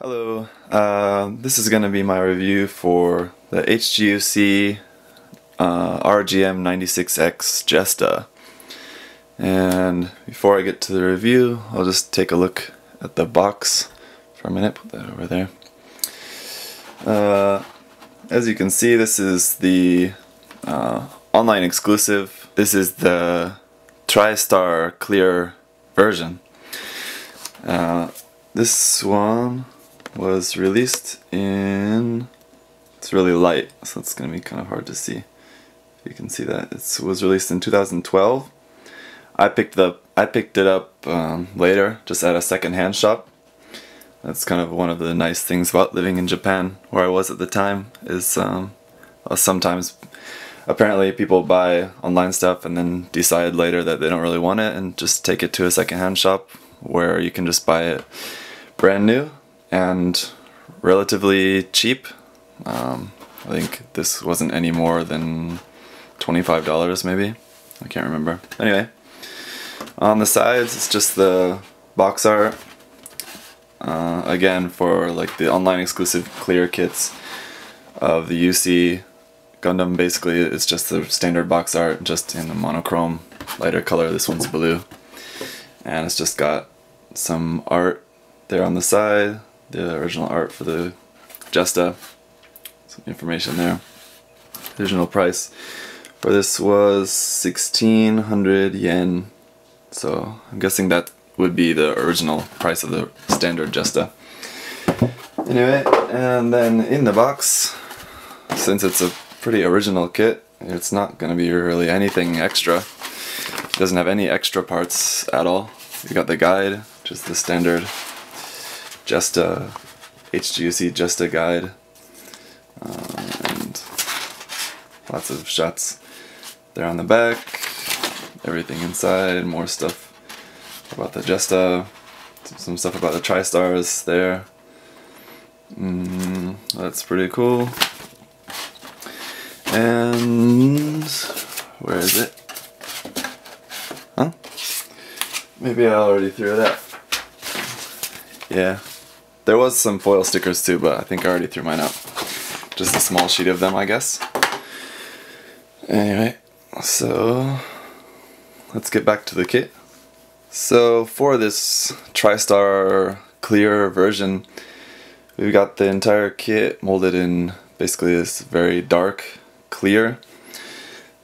Hello, this is going to be my review for the HGUC RGM-96X Jesta. And before I get to the review, I'll just take a look at the box for a minute. Put that over there. As you can see, this is the online exclusive. This is the Tri-Star Clear version. This one was released in, it's really light, so it's going to be kind of hard to see. If you can see that, it was released in 2012. I picked it up later, just at a second-hand shop. That's kind of one of the nice things about living in Japan, where I was at the time, is sometimes apparently people buy online stuff and then decide later that they don't really want it and just take it to a second-hand shop where you can just buy it brand new and relatively cheap. I think this wasn't any more than $25 maybe. I can't remember. Anyway, on the sides it's just the box art. Again, for like the online exclusive clear kits of the UC Gundam, basically it's just the standard box art, just in a monochrome lighter color. This one's blue, and it's just got some art there on the side, the original art for the Jesta, some information there. The original price for this was 1,600 yen, so I'm guessing that would be the original price of the standard Jesta. Anyway, and then in the box, since it's a pretty original kit, it's not going to be really anything extra. It doesn't have any extra parts at all. You got the guide, just the standard Jesta, HGUC Jesta guide, and lots of shots there on the back, everything inside, more stuff about the Jesta, some stuff about the Tri-Stars there. That's pretty cool. And where is it? Huh? Maybe I already threw it out. Yeah. There was some foil stickers too, but I think I already threw mine out. Just a small sheet of them, I guess. Anyway, so let's get back to the kit. So for this Tri-Star Clear version, we've got the entire kit molded in basically this very dark clear.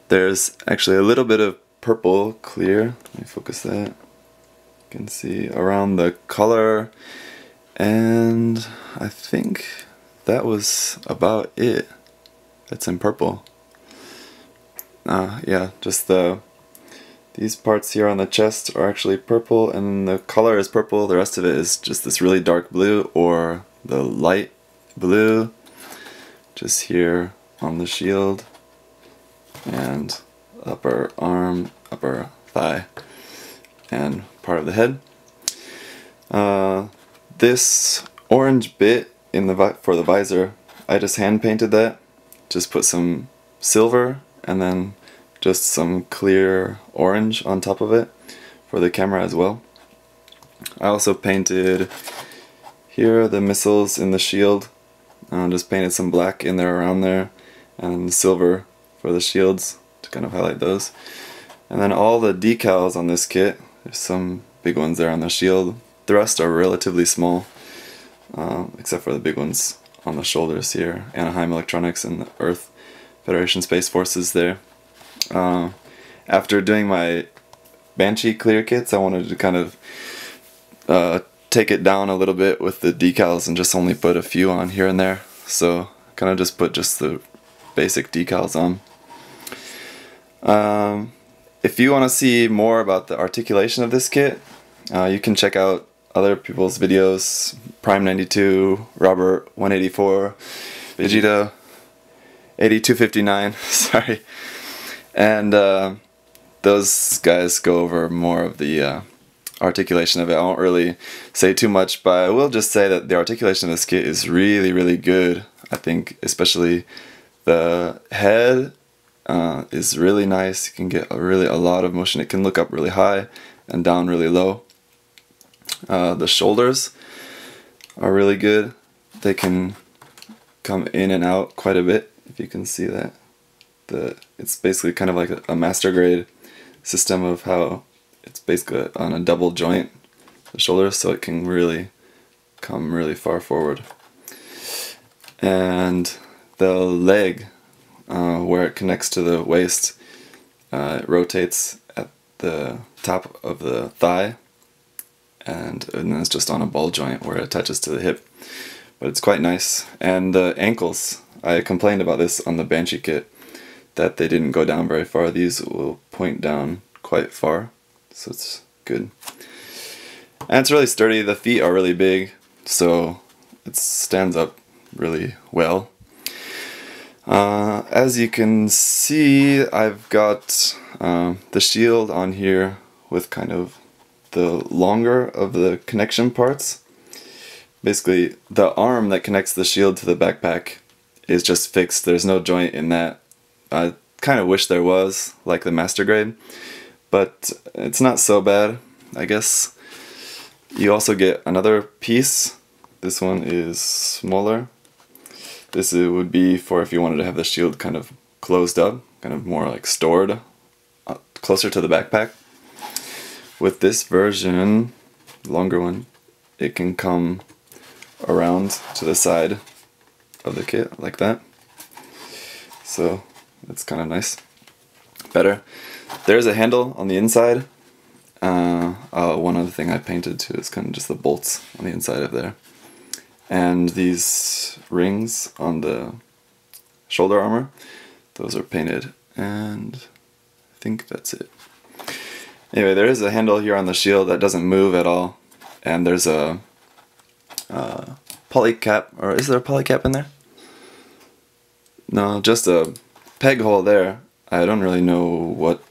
There's actually a little bit of purple clear. Let me focus that. You can see around the collar. And I think that was about it. It's in purple. Yeah, just these parts here on the chest are actually purple, and the collar is purple. The rest of it is just this really dark blue or the light blue. Just here on the shield and upper arm, upper thigh, and part of the head. This orange bit in the for the visor, I just hand painted that. Just put some silver and then just some clear orange on top of it for the camera as well. I also painted here the missiles in the shield. Just painted some black in there around there and silver for the shields to kind of highlight those. And then all the decals on this kit, there's some big ones there on the shield. The rest are relatively small, except for the big ones on the shoulders here. Anaheim Electronics and the Earth Federation Space Forces there. After doing my Banshee clear kits, I wanted to kind of take it down a little bit with the decals and just only put a few on here and there. So kind of just put just the basic decals on. If you want to see more about the articulation of this kit, you can check out other people's videos. Prime92, Robert 184, Vegeta 8259, sorry. And those guys go over more of the articulation of it. I won't really say too much, but I will just say that the articulation of this kit is really, really good. I think especially the head is really nice. You can get a lot of motion. It can look up really high and down really low. The shoulders are really good. They can come in and out quite a bit, if you can see that. It's basically kind of like a master grade system of how it's basically on a double joint, the shoulder, so it can really come really far forward. And the leg, where it connects to the waist, it rotates at the top of the thigh, and then it's just on a ball joint where it attaches to the hip. But it's quite nice. And the ankles, I complained about this on the Banshee kit, that they didn't go down very far. These will point down quite far, so it's good. And it's really sturdy. The feet are really big, so it stands up really well. As you can see, I've got the shield on here with kind of the longer of the connection parts. Basically, the arm that connects the shield to the backpack is just fixed. There's no joint in that. I kind of wish there was, like the master grade, but it's not so bad, I guess. You also get another piece. This one is smaller. This would be for if you wanted to have the shield kind of closed up, kind of more like stored closer to the backpack. With this version, longer one, it can come around to the side of the kit like that. So that's kind of nice. Better. There's a handle on the inside. One other thing I painted too is kind of just the bolts on the inside of there. And these rings on the shoulder armor, those are painted, and I think that's it. Anyway, there is a handle here on the shield that doesn't move at all, and there's a poly cap, or is there a poly cap in there? No, just a peg hole there. I don't really know what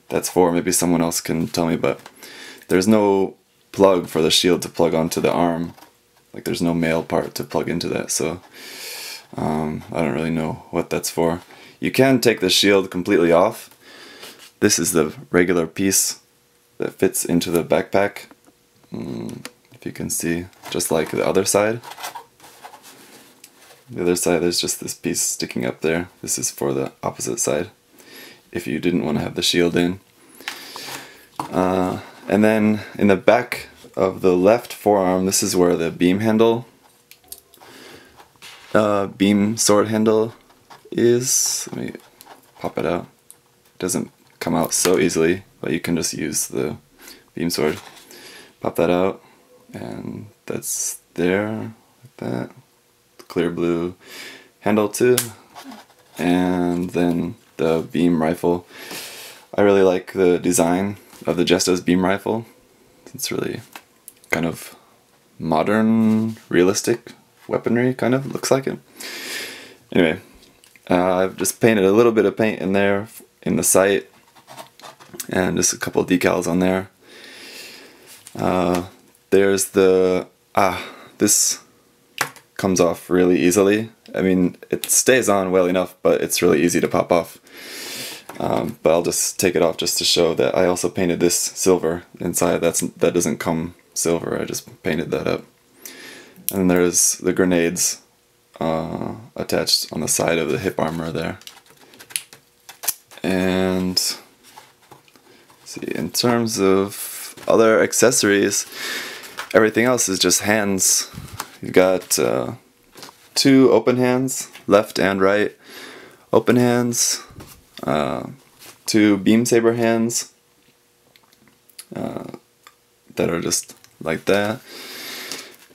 that's for, maybe someone else can tell me, but there's no plug for the shield to plug onto the arm. Like there's no male part to plug into that, so I don't really know what that's for. You can take the shield completely off. This is the regular piece that fits into the backpack. If you can see, just like the other side. The other side, there's just this piece sticking up there. This is for the opposite side, if you didn't want to have the shield in. And then in the back of the left forearm, this is where the beam handle, beam sword handle is. Let me pop it out. It doesn't come out so easily, but you can just use the beam sword. Pop that out, and that's there, like that. The clear blue handle too. And then the beam rifle. I really like the design of the Jesta's beam rifle. It's really kind of modern, realistic weaponry, kind of looks like it. Anyway, I've just painted a little bit of paint in there in the sight, and just a couple of decals on there. There's the this comes off really easily. I mean, it stays on well enough, but it's really easy to pop off. But I'll just take it off just to show that I also painted this silver inside. That doesn't come silver, I just painted that up. And there's the grenades attached on the side of the hip armor there. And see, in terms of other accessories, everything else is just hands. You've got 2 open hands, left and right. Open hands, 2 beam saber hands that are just like that.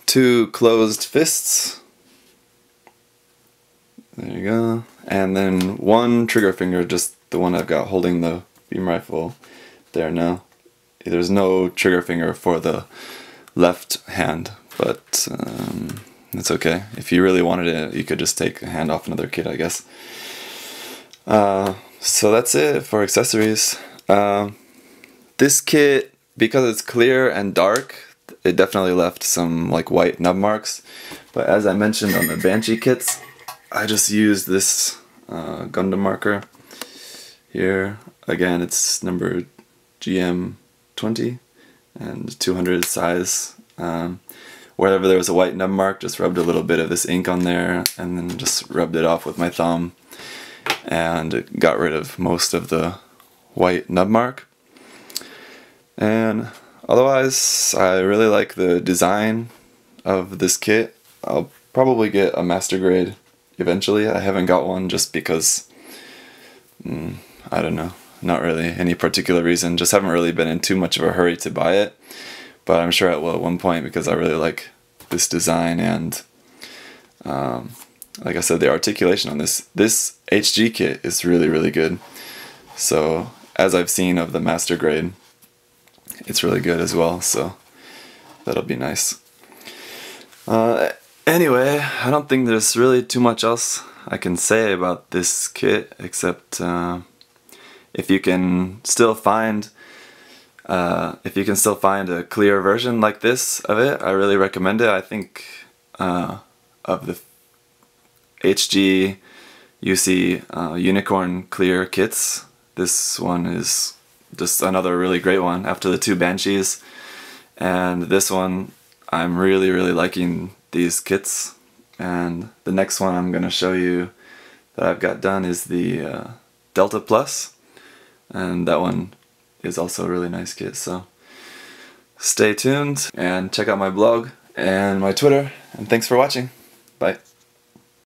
2 closed fists. There you go. And then 1 trigger finger, just the one I've got holding the beam rifle there now. There's no trigger finger for the left hand, but it's okay. If you really wanted it, you could just take a hand off another kit, I guess. So that's it for accessories. This kit, because it's clear and dark, it definitely left some like white nub marks. But as I mentioned on the Banshee kits, I just used this Gundam marker here. Again, it's number GM20 and 200 size. wherever there was a white nub mark, just rubbed a little bit of this ink on there and then just rubbed it off with my thumb, and it got rid of most of the white nub mark. And otherwise, I really like the design of this kit. I'll probably get a master grade eventually. I haven't got one just because, I don't know, not really any particular reason, just haven't really been in too much of a hurry to buy it. But I'm sure I will at one point because I really like this design, and like I said, the articulation on this HG kit is really, really good. So as I've seen of the master grade, it's really good as well, so that'll be nice. Anyway, I don't think there's really too much else I can say about this kit, except if you can still find a clear version like this of it, I really recommend it. I think of the HGUC Unicorn Clear kits, this one is just another really great one after the two Banshees. And this one, I'm really, really liking these kits. And the next one I'm going to show you that I've got done is the Delta Plus, and that one is also a really nice kit. So stay tuned and check out my blog and my Twitter, and thanks for watching. Bye.